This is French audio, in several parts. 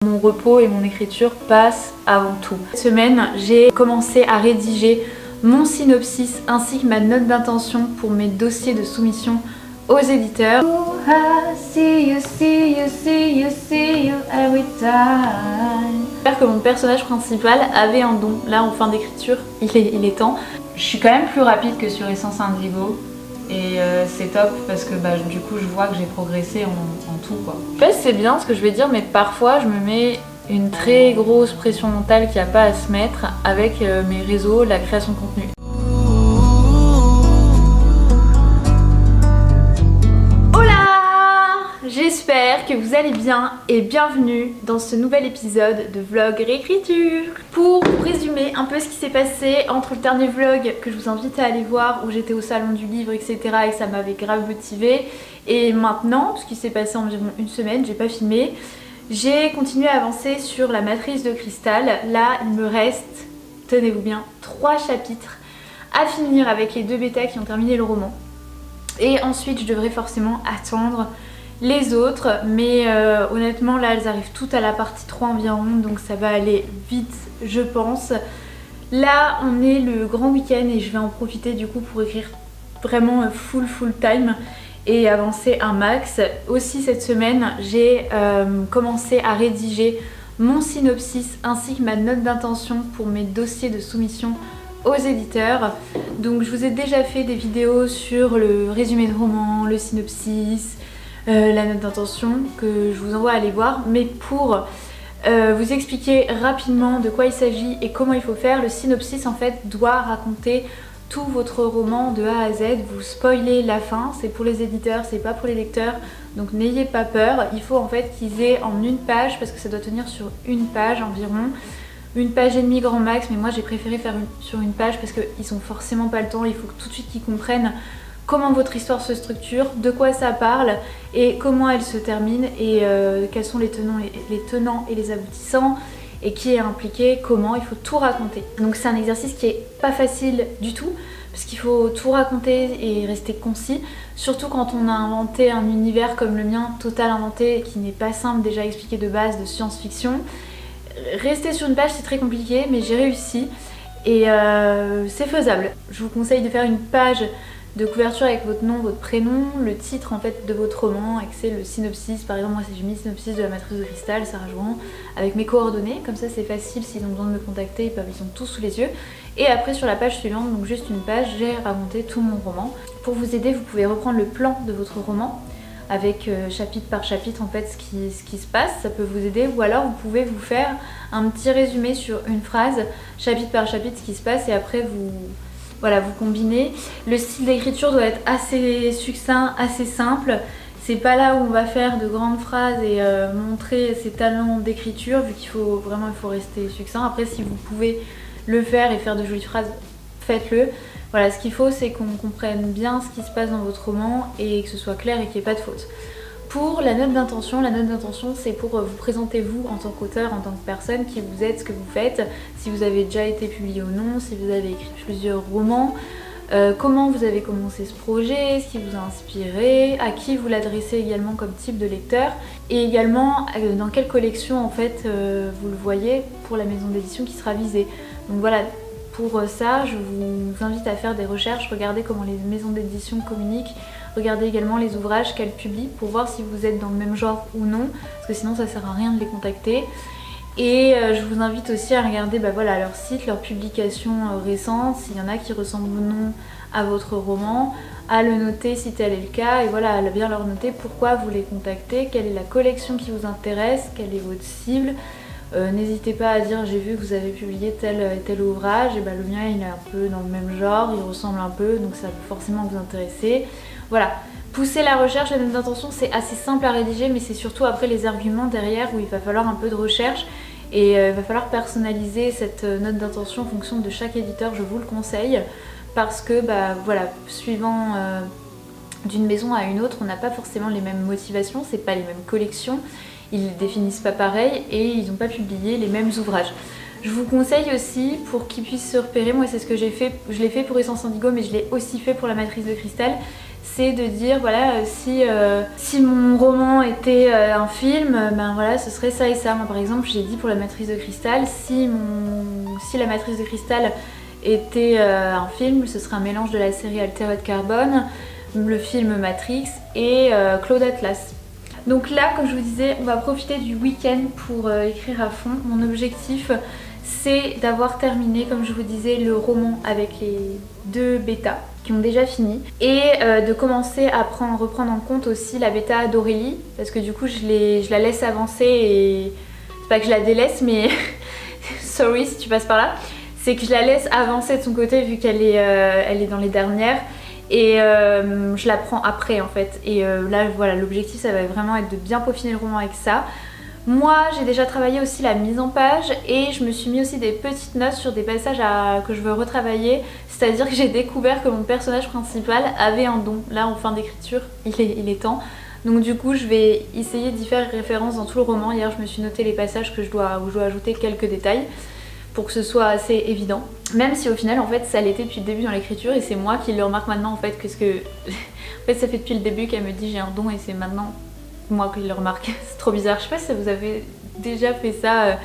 Mon repos et mon écriture passent avant tout. Cette semaine, j'ai commencé à rédiger mon synopsis ainsi que ma note d'intention pour mes dossiers de soumission aux éditeurs. J'espère que mon personnage principal avait un don. Là, en fin d'écriture, il est temps. Je suis quand même plus rapide que sur Essence Indigo. Et c'est top parce que du coup je vois que j'ai progressé en tout quoi. Je sais pas si c'est bien ce que je vais dire, mais parfois je me mets une très grosse pression mentale qu'il n'y a pas à se mettre avec mes réseaux, la création de contenu. J'espère que vous allez bien et bienvenue dans ce nouvel épisode de vlog réécriture. Pour vous résumer un peu ce qui s'est passé entre le dernier vlog que je vous invite à aller voir où j'étais au salon du livre etc et que ça m'avait grave motivée, et maintenant, ce qui s'est passé environ une semaine, j'ai pas filmé, j'ai continué à avancer sur la matrice de cristal. Là il me reste, tenez-vous bien, 3 chapitres à finir avec les 2 bêtas qui ont terminé le roman, et ensuite je devrais forcément attendre les autres, mais honnêtement là elles arrivent toutes à la partie 3 environ, donc ça va aller vite je pense. Là on est le grand week-end et je vais en profiter du coup pour écrire vraiment full time et avancer un max. Aussi cette semaine j'ai commencé à rédiger mon synopsis ainsi que ma note d'intention pour mes dossiers de soumission aux éditeurs. Donc je vous ai déjà fait des vidéos sur le résumé de roman, le synopsis, la note d'intention que je vous envoie à aller voir, mais pour vous expliquer rapidement de quoi il s'agit et comment il faut faire, le synopsis en fait doit raconter tout votre roman de A à Z, vous spoilez la fin, c'est pour les éditeurs, c'est pas pour les lecteurs, donc n'ayez pas peur. Il faut en fait qu'ils aient en une page, parce que ça doit tenir sur une page environ, une page et demie grand max, mais moi j'ai préféré faire sur une page parce qu'ils ont forcément pas le temps, il faut tout de suite qu'ils comprennent comment votre histoire se structure, de quoi ça parle et comment elle se termine, et quels sont les tenants et les aboutissants et qui est impliqué, comment, il faut tout raconter. Donc c'est un exercice qui est pas facile du tout parce qu'il faut tout raconter et rester concis, surtout quand on a inventé un univers comme le mien, total inventé, qui n'est pas simple déjà expliqué de base, de science-fiction. Rester sur une page c'est très compliqué, mais j'ai réussi et c'est faisable. Je vous conseille de faire une page de couverture avec votre nom, votre prénom, le titre en fait de votre roman, et que c'est le synopsis. Par exemple moi j'ai mis synopsis de la matrice de cristal, Sarah Jouan, avec mes coordonnées, comme ça c'est facile, s'ils ont besoin de me contacter, ils ont tous sous les yeux. Et après sur la page suivante, donc juste une page, j'ai raconté tout mon roman. Pour vous aider, vous pouvez reprendre le plan de votre roman avec chapitre par chapitre en fait ce qui se passe, ça peut vous aider, ou alors vous pouvez vous faire un petit résumé sur une phrase, chapitre par chapitre ce qui se passe, et après vous combinez. Le style d'écriture doit être assez succinct, assez simple. C'est pas là où on va faire de grandes phrases et montrer ses talents d'écriture, vu qu'il faut rester succinct. Après si vous pouvez le faire et faire de jolies phrases, faites-le. Voilà, ce qu'il faut c'est qu'on comprenne bien ce qui se passe dans votre roman et que ce soit clair et qu'il n'y ait pas de faute. Pour la note d'intention c'est pour vous présenter vous en tant qu'auteur, en tant que personne, qui vous êtes, ce que vous faites, si vous avez déjà été publié ou non, si vous avez écrit plusieurs romans, comment vous avez commencé ce projet, ce qui vous a inspiré, à qui vous l'adressez également comme type de lecteur, et également dans quelle collection en fait vous le voyez pour la maison d'édition qui sera visée. Donc voilà, pour ça je vous invite à faire des recherches, regardez comment les maisons d'édition communiquent. Regardez également les ouvrages qu'elles publient pour voir si vous êtes dans le même genre ou non, parce que sinon ça sert à rien de les contacter. Et je vous invite aussi à regarder leur site, leurs publications récentes, s'il y en a qui ressemblent ou non à votre roman, à le noter si tel est le cas, et voilà, à bien leur noter pourquoi vous les contactez, quelle est la collection qui vous intéresse, quelle est votre cible. N'hésitez pas à dire j'ai vu que vous avez publié tel et tel ouvrage, et le mien il est un peu dans le même genre, il ressemble un peu, donc ça peut forcément vous intéresser. Voilà, pousser la recherche, la note d'intention c'est assez simple à rédiger, mais c'est surtout après les arguments derrière où il va falloir un peu de recherche et il va falloir personnaliser cette note d'intention en fonction de chaque éditeur, je vous le conseille, parce que suivant d'une maison à une autre, on n'a pas forcément les mêmes motivations, c'est pas les mêmes collections, ils définissent pas pareil et ils n'ont pas publié les mêmes ouvrages. Je vous conseille aussi, pour qu'ils puissent se repérer, moi c'est ce que j'ai fait, je l'ai fait pour Essence Indigo mais je l'ai aussi fait pour la matrice de cristal, c'est de dire voilà si mon roman était un film, ben voilà ce serait ça et ça. Moi par exemple j'ai dit pour La Matrice de Cristal, si La Matrice de Cristal était un film, ce serait un mélange de la série Altered Carbon, le film Matrix et Cloud Atlas. Donc là comme je vous disais on va profiter du week-end pour écrire à fond. Mon objectif c'est d'avoir terminé comme je vous disais le roman avec les 2 bêtas qui ont déjà fini et de commencer à reprendre en compte aussi la bêta d'Aurélie parce que du coup je la laisse avancer et c'est pas que je la délaisse mais sorry si tu passes par là, c'est que je la laisse avancer de son côté vu qu'elle est dans les dernières et je la prends après en fait et là voilà l'objectif ça va vraiment être de bien peaufiner le roman avec ça. Moi j'ai déjà travaillé aussi la mise en page et je me suis mis aussi des petites notes sur des passages que je veux retravailler, c'est à dire que j'ai découvert que mon personnage principal avait un don là en fin d'écriture, il est temps. Donc du coup je vais essayer d'y faire référence dans tout le roman. Hier je me suis noté les passages où je dois ajouter quelques détails pour que ce soit assez évident, même si au final en fait ça l'était depuis le début dans l'écriture et c'est moi qui le remarque maintenant en fait en fait ça fait depuis le début qu'elle me dit j'ai un don et c'est maintenant moi qui le remarque. C'est trop bizarre, je sais pas si vous avez déjà fait ça,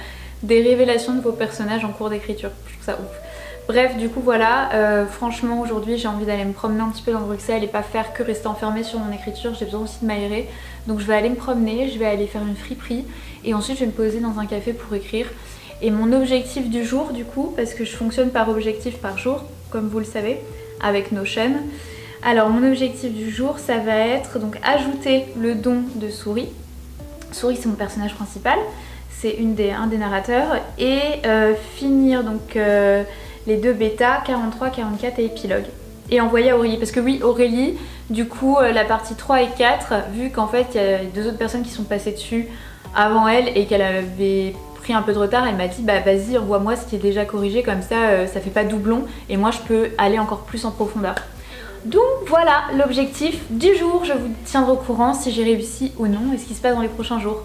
des révélations de vos personnages en cours d'écriture, je trouve ça ouf. Bref du coup voilà, franchement aujourd'hui j'ai envie d'aller me promener un petit peu dans Bruxelles et pas faire que rester enfermée sur mon écriture, j'ai besoin aussi de m'aérer. Donc je vais aller me promener, je vais aller faire une friperie et ensuite je vais me poser dans un café pour écrire. Et mon objectif du jour du coup, parce que je fonctionne par objectif par jour, comme vous le savez, avec Notion. Alors mon objectif du jour ça va être donc ajouter le don de Souris. Souris c'est mon personnage principal, c'est un des narrateurs et finir donc les 2 bêtas 43, 44 et épilogue. Et envoyer à Aurélie, parce que oui Aurélie, du coup la partie 3 et 4, vu qu'en fait il y a 2 autres personnes qui sont passées dessus avant elle et qu'elle avait pris un peu de retard, elle m'a dit bah vas-y envoie-moi ce qui est déjà corrigé, comme ça ça fait pas doublon et moi je peux aller encore plus en profondeur. Donc voilà l'objectif du jour, je vous tiendrai au courant si j'ai réussi ou non et ce qui se passe dans les prochains jours.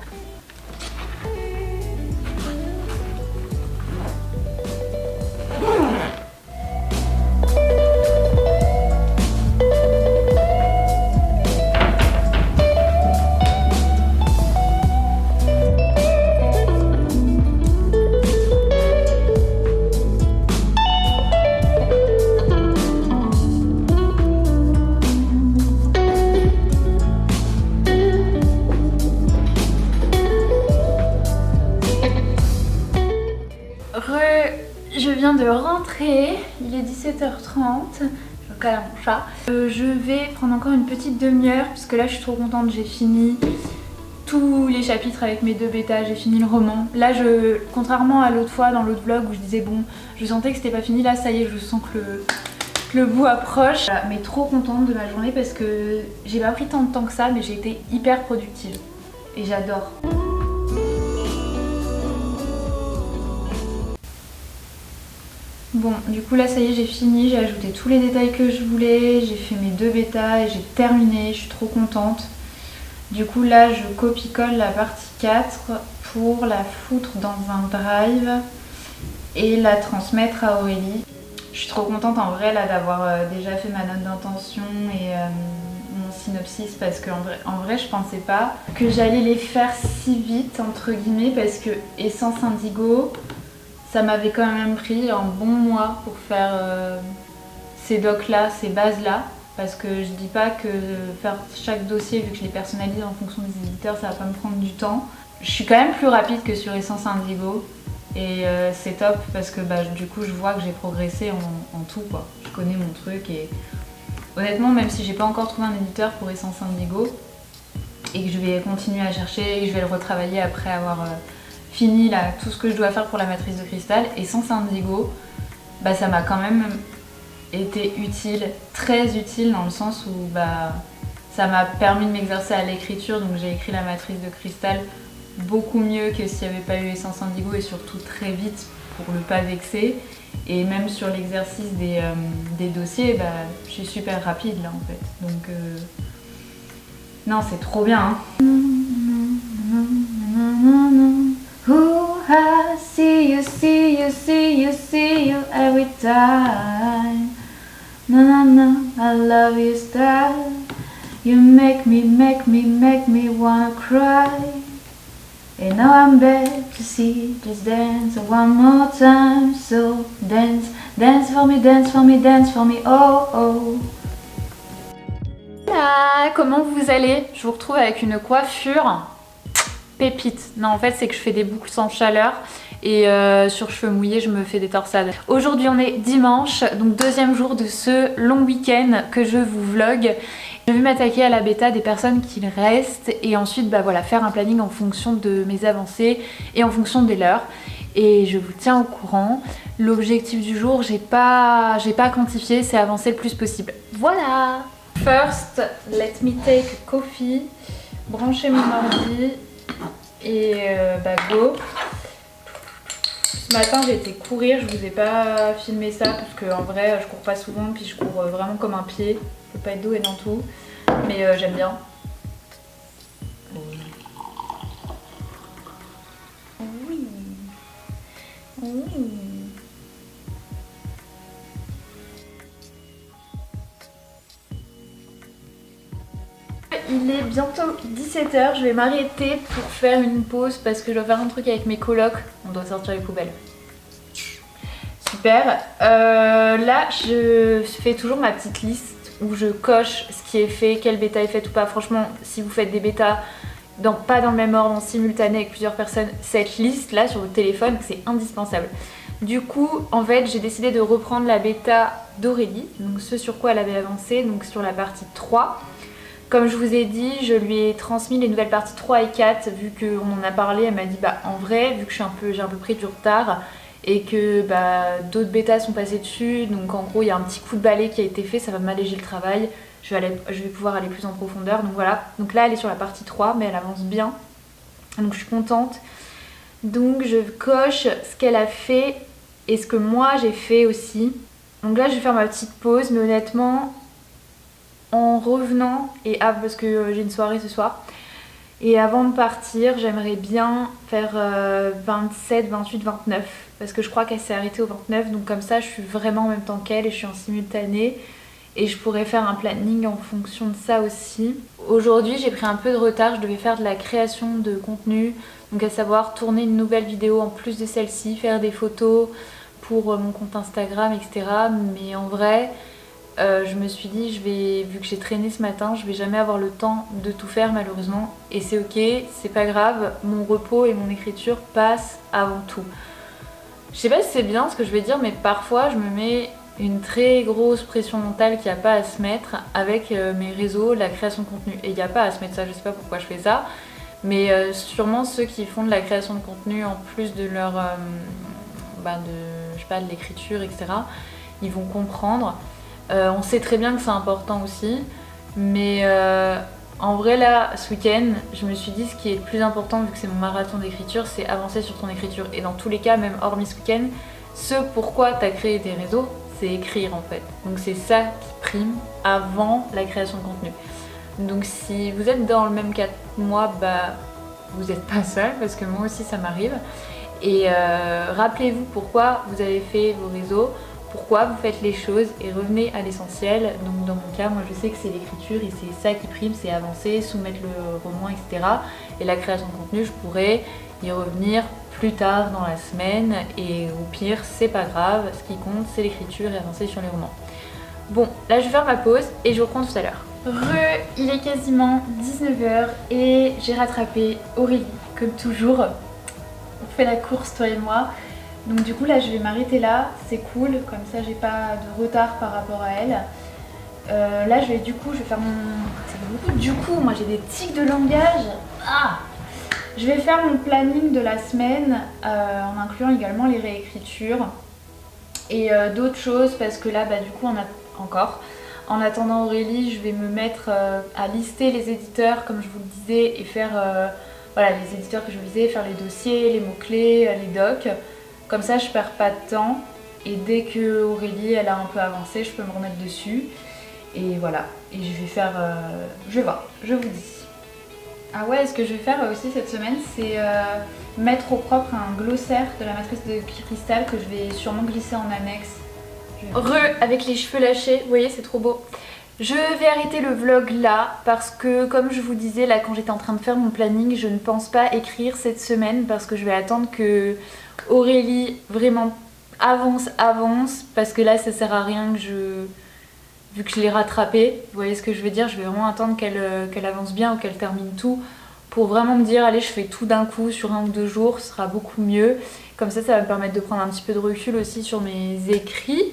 Je viens de rentrer, il est 17h30, je câlin mon chat. Je vais prendre encore une petite demi-heure puisque là je suis trop contente, j'ai fini tous les chapitres avec mes 2 bêtas, j'ai fini le roman. Là contrairement à l'autre fois dans l'autre vlog où je disais bon, je sentais que c'était pas fini, là ça y est je sens que le bout approche. Mais trop contente de ma journée parce que j'ai pas pris tant de temps que ça mais j'ai été hyper productive et j'adore. Bon, du coup là ça y est j'ai fini, j'ai ajouté tous les détails que je voulais, j'ai fait mes 2 bêtas et j'ai terminé, je suis trop contente. Du coup là je copie-colle la partie 4 pour la foutre dans un drive et la transmettre à Aurélie. Je suis trop contente en vrai là d'avoir déjà fait ma note d'intention et mon synopsis parce qu'en vrai je pensais pas que j'allais les faire si vite entre guillemets parce que Essence Indigo ça m'avait quand même pris un bon mois pour faire ces docs là, ces bases là, parce que je dis pas que faire chaque dossier vu que je les personnalise en fonction des éditeurs ça va pas me prendre du temps. Je suis quand même plus rapide que sur Essence Indigo et c'est top parce que du coup je vois que j'ai progressé en tout quoi. Je connais mon truc et honnêtement même si j'ai pas encore trouvé un éditeur pour Essence Indigo et que je vais continuer à chercher et que je vais le retravailler après avoir fini là tout ce que je dois faire pour La Matrice de Cristal, Essence Indigo, ça m'a quand même été utile, très utile dans le sens où ça m'a permis de m'exercer à l'écriture, donc j'ai écrit La Matrice de Cristal beaucoup mieux que s'il n'y avait pas eu Essence Indigo et surtout très vite pour ne pas vexer. Et même sur l'exercice des dossiers, je suis super rapide là en fait. Donc non c'est trop bien hein. I see you, see you, see you, see you every time. Na na na, I love your style. You make me wanna cry. And now I'm back to see, just dance one more time. So dance, dance for me, dance for me, dance for me, oh oh. Là, comment vous allez? Je vous retrouve avec une coiffure pépite. Non, en fait, c'est que je fais des boucles sans chaleur et sur cheveux mouillés, je me fais des torsades. Aujourd'hui, on est dimanche, donc deuxième jour de ce long week-end que je vous vlog. Je vais m'attaquer à la bêta des personnes qui restent et ensuite bah voilà, faire un planning en fonction de mes avancées et en fonction des leurs. Et je vous tiens au courant. L'objectif du jour, j'ai pas quantifié, c'est avancer le plus possible. Voilà. First, let me take a coffee, brancher mon ordi et bah go. Ce matin j'ai été courir, je vous ai pas filmé ça parce que en vrai je cours pas souvent puis je cours vraiment comme un pied. Je peux pas être douée dans tout, mais j'aime bien. Oui. Oui. Il est bientôt 17 h, je vais m'arrêter pour faire une pause parce que je dois faire un truc avec mes colocs. On doit sortir les poubelles. Super. Là, je fais toujours ma petite liste où je coche ce qui est fait, quelle bêta est faite ou pas. Franchement, si vous faites des bêtas pas dans le même ordre, en simultané avec plusieurs personnes, cette liste là sur votre téléphone, c'est indispensable. Du coup, en fait, j'ai décidé de reprendre la bêta d'Aurélie, donc ce sur quoi elle avait avancé, donc sur la partie 3. Comme je vous ai dit, je lui ai transmis les nouvelles parties 3 et 4, vu qu'on en a parlé, elle m'a dit bah en vrai, vu que j'ai un peu pris du retard et que bah, d'autres bêtas sont passées dessus, donc en gros il y a un petit coup de balai qui a été fait, ça va m'alléger le travail, je vais pouvoir aller plus en profondeur, donc voilà. Donc là elle est sur la partie 3, mais elle avance bien, donc je suis contente. Donc je coche ce qu'elle a fait et ce que moi j'ai fait aussi. Donc là je vais faire ma petite pause, mais honnêtement, en revenant, parce que j'ai une soirée ce soir, et avant de partir, j'aimerais bien faire 27, 28, 29, parce que je crois qu'elle s'est arrêtée au 29, donc comme ça je suis vraiment en même temps qu'elle et je suis en simultané, et je pourrais faire un planning en fonction de ça aussi. Aujourd'hui j'ai pris un peu de retard, je devais faire de la création de contenu, donc à savoir tourner une nouvelle vidéo en plus de celle-ci, faire des photos pour mon compte Instagram, etc. Mais en vrai, je me suis dit, vu que j'ai traîné ce matin, je vais jamais avoir le temps de tout faire malheureusement. Et c'est ok, c'est pas grave, mon repos et mon écriture passent avant tout. Je sais pas si c'est bien ce que je vais dire, mais parfois je me mets une très grosse pression mentale qu'il n'y a pas à se mettre avec mes réseaux, la création de contenu. Et il n'y a pas à se mettre ça, je sais pas pourquoi je fais ça. Mais sûrement ceux qui font de la création de contenu en plus de leur je sais pas, de l'écriture, etc., ils vont comprendre. On sait très bien que c'est important aussi, mais en vrai là, ce week-end, je me suis dit ce qui est le plus important vu que c'est mon marathon d'écriture, c'est avancer sur ton écriture. Et dans tous les cas, même hormis ce week-end, ce pourquoi tu as créé tes réseaux, c'est écrire en fait. Donc c'est ça qui prime avant la création de contenu. Donc si vous êtes dans le même cas que moi, bah vous n'êtes pas seul parce que moi aussi ça m'arrive. Et rappelez-vous pourquoi vous avez fait vos réseaux, pourquoi vous faites les choses et revenez à l'essentiel. Donc dans mon cas, moi je sais que c'est l'écriture et c'est ça qui prime, c'est avancer, soumettre le roman, etc. Et la création de contenu, je pourrais y revenir plus tard dans la semaine et au pire, c'est pas grave, ce qui compte c'est l'écriture et avancer sur les romans. Bon, là je vais faire ma pause et je vous reprends tout à l'heure. Il est quasiment 19 h et j'ai rattrapé Aurélie, comme toujours. On fait la course toi et moi. Donc du coup là je vais m'arrêter là, c'est cool, comme ça j'ai pas de retard par rapport à elle. Là je vais faire mon... C'est beaucoup du coup, moi j'ai des tics de langage. Je vais faire mon planning de la semaine en incluant également les réécritures et d'autres choses parce que là du coup en attendant Aurélie, je vais me mettre à lister les éditeurs comme je vous le disais et faire voilà, les éditeurs que je visais, faire les dossiers, les mots-clés, les docs. Comme ça, je perds pas de temps. Et dès que Aurélie elle a un peu avancé, je peux me remettre dessus. Et voilà. Et je vais faire... je vais voir, je vous dis. Ah ouais, ce que je vais faire aussi cette semaine, c'est mettre au propre un glossaire de la matrice de cristal que je vais sûrement glisser en annexe. Avec les cheveux lâchés, vous voyez, c'est trop beau. Je vais arrêter le vlog là parce que comme je vous disais là quand j'étais en train de faire mon planning, je ne pense pas écrire cette semaine parce que je vais attendre que Aurélie vraiment avance parce que là ça sert à rien que vu que je l'ai rattrapée, vous voyez ce que je veux dire, je vais vraiment attendre qu'elle avance bien ou qu'elle termine tout pour vraiment me dire allez je fais tout d'un coup sur 1 ou 2 jours, ce sera beaucoup mieux. Comme ça va me permettre de prendre un petit peu de recul aussi sur mes écrits.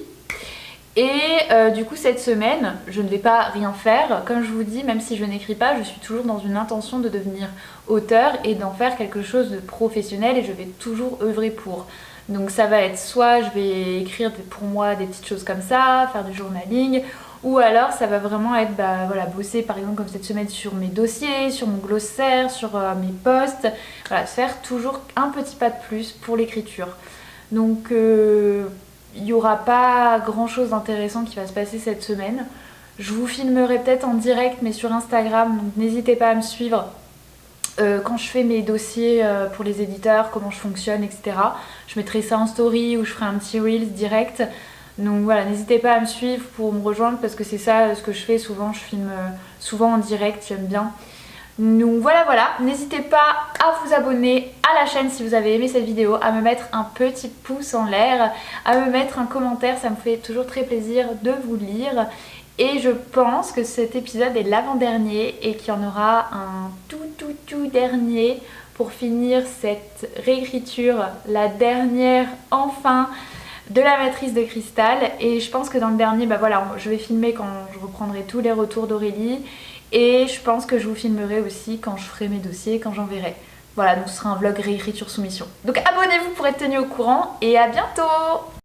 Et du coup cette semaine je ne vais pas rien faire, comme je vous dis, même si je n'écris pas, je suis toujours dans une intention de devenir auteur et d'en faire quelque chose de professionnel et je vais toujours œuvrer pour. Donc ça va être soit je vais écrire pour moi des petites choses comme ça, faire du journaling, ou alors ça va vraiment être voilà, bosser par exemple comme cette semaine sur mes dossiers, sur mon glossaire, sur mes posts, voilà, faire toujours un petit pas de plus pour l'écriture. Donc il n'y aura pas grand chose d'intéressant qui va se passer cette semaine. Je vous filmerai peut-être en direct mais sur Instagram, donc n'hésitez pas à me suivre quand je fais mes dossiers pour les éditeurs, comment je fonctionne, etc. Je mettrai ça en story ou je ferai un petit reels direct. Donc voilà, n'hésitez pas à me suivre pour me rejoindre parce que c'est ça ce que je fais souvent, je filme souvent en direct, j'aime bien. Donc voilà, n'hésitez pas à vous abonner à la chaîne si vous avez aimé cette vidéo, à me mettre un petit pouce en l'air, à me mettre un commentaire, ça me fait toujours très plaisir de vous lire. Et je pense que cet épisode est l'avant-dernier et qu'il y en aura un tout dernier pour finir cette réécriture, la dernière enfin de la matrice de cristal. Et je pense que dans le dernier, voilà, je vais filmer quand je reprendrai tous les retours d'Aurélie. Et je pense que je vous filmerai aussi quand je ferai mes dossiers, quand j'enverrai. Voilà, donc ce sera un vlog réécriture soumission. Donc abonnez-vous pour être tenu au courant et à bientôt!